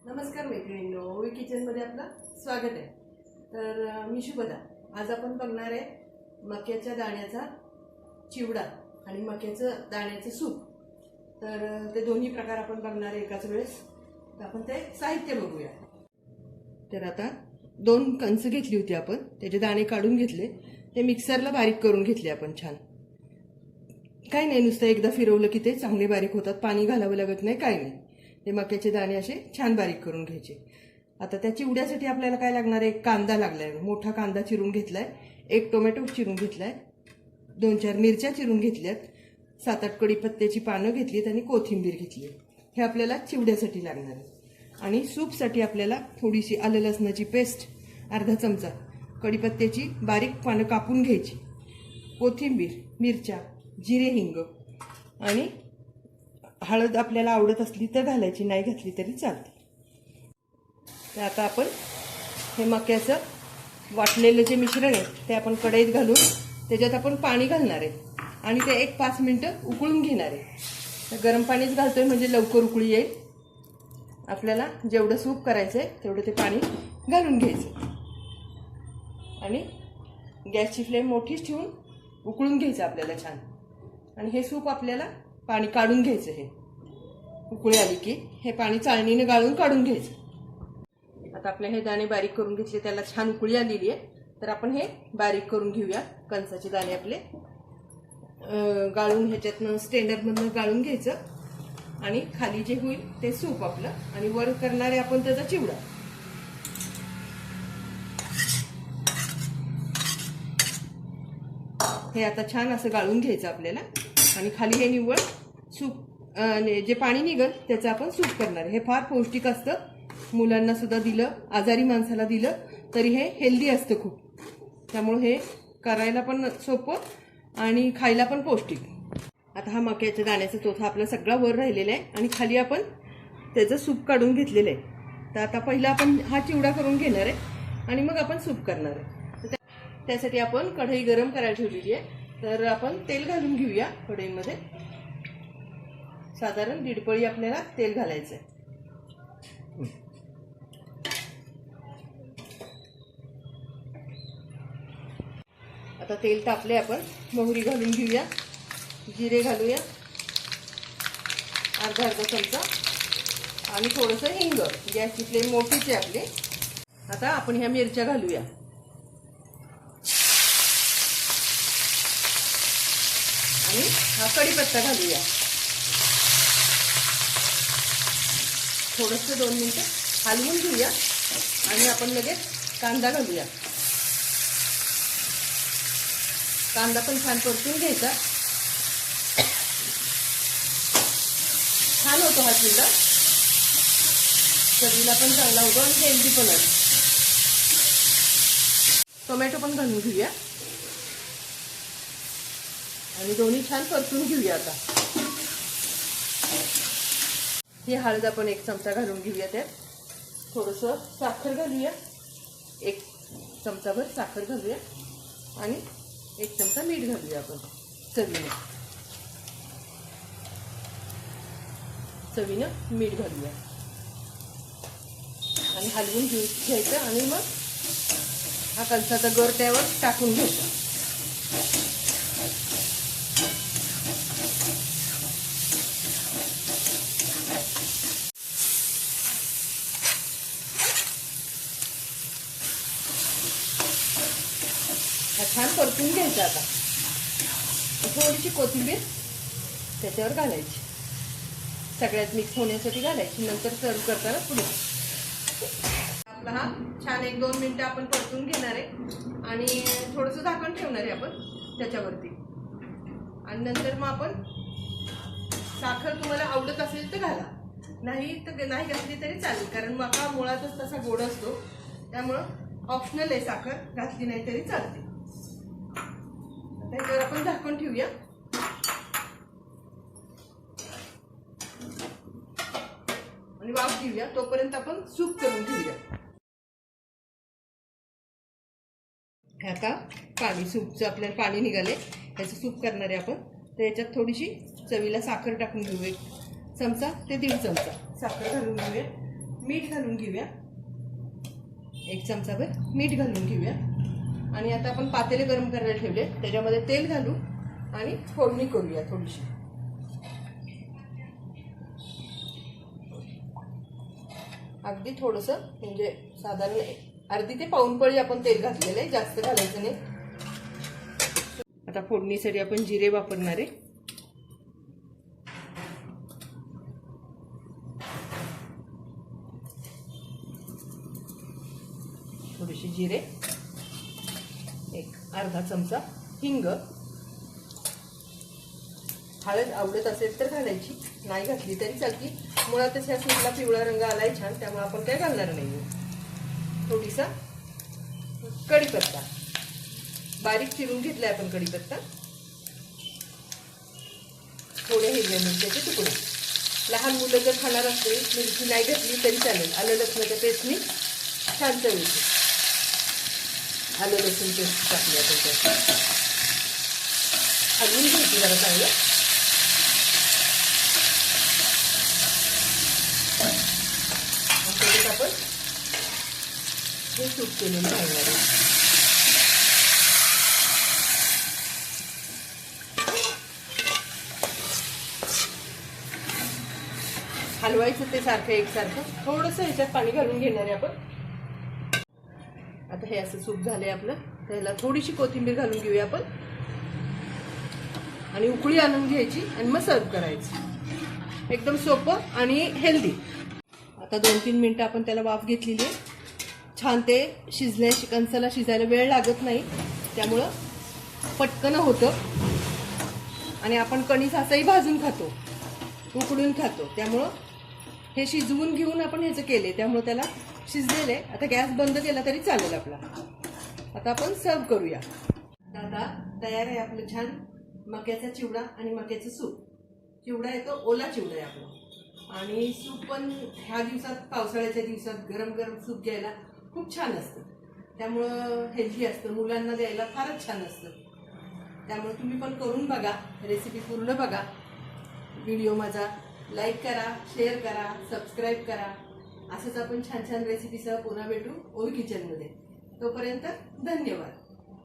नमस्कार मैत्रिणींनो, ओवी किचनमध्ये आपलं स्वागत आहे। तर मी शुभदा। आज आपण बघणार आहे मक्याच्या दाण्याचा चिवडा आणि मक्याचं दाण्याचं सूप। तर ते दोन्ही प्रकार आपण बघणार आहे एकाच वेळेस। तर आपण ते साहित्य बघूया। तर आता 2 कणस घेतली होती आपण, त्याचे दाणे काढून घेतले, ते मिक्सरला बारीक करून घेतले आपण छान। काय नाही, नुसतं एकदा फिरवलं की ते चांगले बारीक होतात, पाणी घालावं लागत नाही, काय नाही। ते मक्याचे दाणे असे छान बारीक करून घ्यायचे। आता त्या चिवड्यासाठी आपल्याला काय लागणार आहे, कांदा लागलाय, मोठा कांदा चिरून घेतलाय, एक टोमॅटो चिरून घेतलाय, 2-4 मिरच्या चिरून घेतल्यात, 7-8 कढीपत्त्याची पानं घेतलीत आणि कोथिंबीर घेतली। हे आपल्याला चिवड्यासाठी लागणार आहे। आणि सूपसाठी आपल्याला थोडीशी आलं लसणाची पेस्ट अर्धा चमचा, कढीपत्त्याची बारीक पानं कापून घ्यायची, कोथिंबीर, मिरच्या, जिरे, हिंग आणि हळद आपल्याला आवडत असली तर घालायची, नाही घातली तरी चालते। तर आता आपण हे मक्याचं वाटलेलं जे मिश्रण आहे ते आपण कढईत घालून त्याच्यात आपण पाणी घालणार आहे आणि ते 1-5 मिनिटं उकळून घेणार आहे। तर गरम पाणीच घालतोय म्हणजे लवकर उकळी येईल। आपल्याला जेवढं सूप करायचं आहे तेवढं ते पाणी घालून घ्यायचं आणि गॅसची फ्लेम मोठीच ठेवून उकळून घ्यायचं आपल्याला छान। आणि हे सूप आपल्याला पाणी काढून घ्यायचं, हे उकळी आली की हे पाणी चाळणीने गाळून काढून घ्यायचं। आता आपले हे दाणे बारीक करून घेतले, त्याला छान उकळी आलेली आहे, तर आपण हे बारीक करून घेऊया। कणसाचे दाणे आपले गाळून ह्याच्यातनं स्टँडरमधनं गाळून घ्यायचं आणि खाली जे होईल ते सूप आपलं, आणि वर करणारे आपण त्याचा चिवडा। हे आता छान असं गाळून घ्यायचं आपल्याला आणि खाली हे निव्वळ सूप जे पाणी निघेल त्याचं आपण सूप करणार आहे। हे फार पौष्टिक असतं, मुलांना सुद्धा दिलं, आजारी माणसाला दिलं तरी हे हेल्दी असतं खूप, त्यामुळे हे करायला पण सोपं आणि खायला पण पौष्टिक। आता हा मक्याच्या दाण्याचा चोथा आपला सगळा वर राहिलेला आहे आणि खाली आपण त्याचं सूप काढून घेतलेलं आहे। तर आता पहिला आपण हा चिवडा करून घेणार आहे आणि मग आपण सूप करणार आहे। त्यासाठी आपण कढई गरम करायला ठेवलेली आहे, तर आपण तेल घालून घेऊया कढईमध्ये। साधारण 1.5 पळी आपल्याला तेल घालायचं आहे। आता तेल तापले, आपण मोहरी घालून घेऊया, जिरे घालूया अर्धा चमचा आणि थोडंसं हिंग। गॅसची फ्लेम मोठीच आहे आपली। आता आपण ह्या मिरच्या घालूया आणि हा कढीपत्ता घालूया। थोडंसं 2 मिनिटं हलवून घेऊया आणि आपण लगेच कांदा घालूया। कांदा पण छान परतून घ्यायचा। छान होतो हा चिवडा, चवीला पण चांगला होतो आणि हेल्दी पण आहे। टोमॅटो पण घालून घेऊया आणि दोन्ही छान परतून घेऊया। आता ही हळद आपण 1 चमचा घालून घेऊया, त्यात थोडंसं साखर घालूया, 1 चमचाभर साखर घालूया आणि 1 चमचा मीठ घालूया आपण चवीनं मीठ घालूया आणि हलवून घ्यायचं आणि मग हा कणसाचा गर त्यावर टाकून घ्यायचा। छान परतून घ्यायचं। आता थोडीशी कोथिंबीर त्याच्यावर घालायची, सगळ्यात मिक्स होण्यासाठी घालायची, नंतर सर्व करताना पुढे आपला हा छान 1-2 मिनिटं आपण परतून घेणार आहे आणि थोडंसं झाकण ठेवणार आहे आपण त्याच्यावरती। आणि नंतर मग आपण साखर तुम्हाला आवडत असेल तर घाला, नाही घातली तरी चालेल, कारण मका मुळातच तसा गोड असतो, त्यामुळं ऑप्शनल आहे, साखर घातली नाही तरी चालते। त्याच्यावर आपण झाकण ठेवूया आणि वाफ घेऊया, तोपर्यंत आपण सूप करून घेऊया। आता पाणी, सूपचं आपल्याला पाणी निघाले, त्याचं सूप करणार आहे आपण। तर याच्यात थोडीशी चवीला साखर टाकून घेऊ, 1 चमचा ते 1.5 चमचा साखर घालून घेऊया। मीठ घालून घेऊया, 1 चमचाभर मीठ घालून घेऊया. आणि आता आपण पातेले गरम करायला ठेवले, त्याच्यामध्ये तेल घालू आणि फोडणी करूया थोडीशी. अगदी थोडंसं, म्हणजे साधारण अर्धी ते पाऊण पळी आपण तेल घातलेलं आहे, जास्त घालायचं नाही. आता फोडणीसाठी आपण जिरे वापरणार आहे. थोडेसे जिरे, एक अर्धा चमचा हिंग. हळद आवडत असेल तर घालायची, नाही घातली तरी चालती. मुळातच ह्या सूपला पिवळा रंग आलाय छान, त्यामुळे आपण काय घालणार नाही. थोडीसा कढीपत्ता बारीक चिरून घेतलाय आपण कढीपत्ता. थोडे हिरव्या मिरच्याचे तुकडे. लहान मुलं जर खाणार असतील, मिरची नाही घातली तरी चालेल. आलं लसणाच्या पेस्टनी छान चव येते. आलं लसूण पेस्ट टाकली आपण त्यात, हलवून घ्यायची जरा चांगलं. त्याच्यात आपण हे सूप केलेलं घालणार आहे. हलवायचं ते सारखं एकसारखं. थोडंसं ह्याच्यात पाणी घालून घेणार आहे आपण. आता हे असं सूप झालंय आपलं. त्याला थोडीशी कोथिंबीर घालून घेऊया आपण आणि उकळी आणून घ्यायची आणि मग सर्व करायचं. एकदम सोपं आणि हेल्दी. आता 2-3 मिनिटं आपण त्याला वाफ घेतलेली आहे. छान ते शिजले. कणसाला शिजायला वेळ लागत नाही, त्यामुळं पटकन होतं. आणि आपण कणीस असंही भाजून खातो, उकडून खातो, त्यामुळं हे शिजवून घेऊन आपण ह्याचं केले, त्यामुळे त्याला शिजलेलं आहे. आता गॅस बंद केला तरी चालेल आपला. आता आपण सर्व करूया. आता तयार आहे आपलं छान मक्याचा चिवडा आणि मक्याचं सूप. चिवडा आहे तो ओला चिवडा आहे आपला. आणि सूप पण ह्या दिवसात, पावसाळ्याच्या दिवसात गरम गरम सूप घ्यायला खूप छान असतं. त्यामुळं हेल्दी असतं, मुलांना द्यायला फारच छान असतं. त्यामुळे तुम्ही पण करून बघा, रेसिपी पूर्ण बघा. व्हिडिओ माझा लाईक करा, शेअर करा, सबस्क्राईब करा. असंच आपण छान छान रेसिपीसह पुन्हा भेटू ओवी किचनमध्ये. तोपर्यंत धन्यवाद.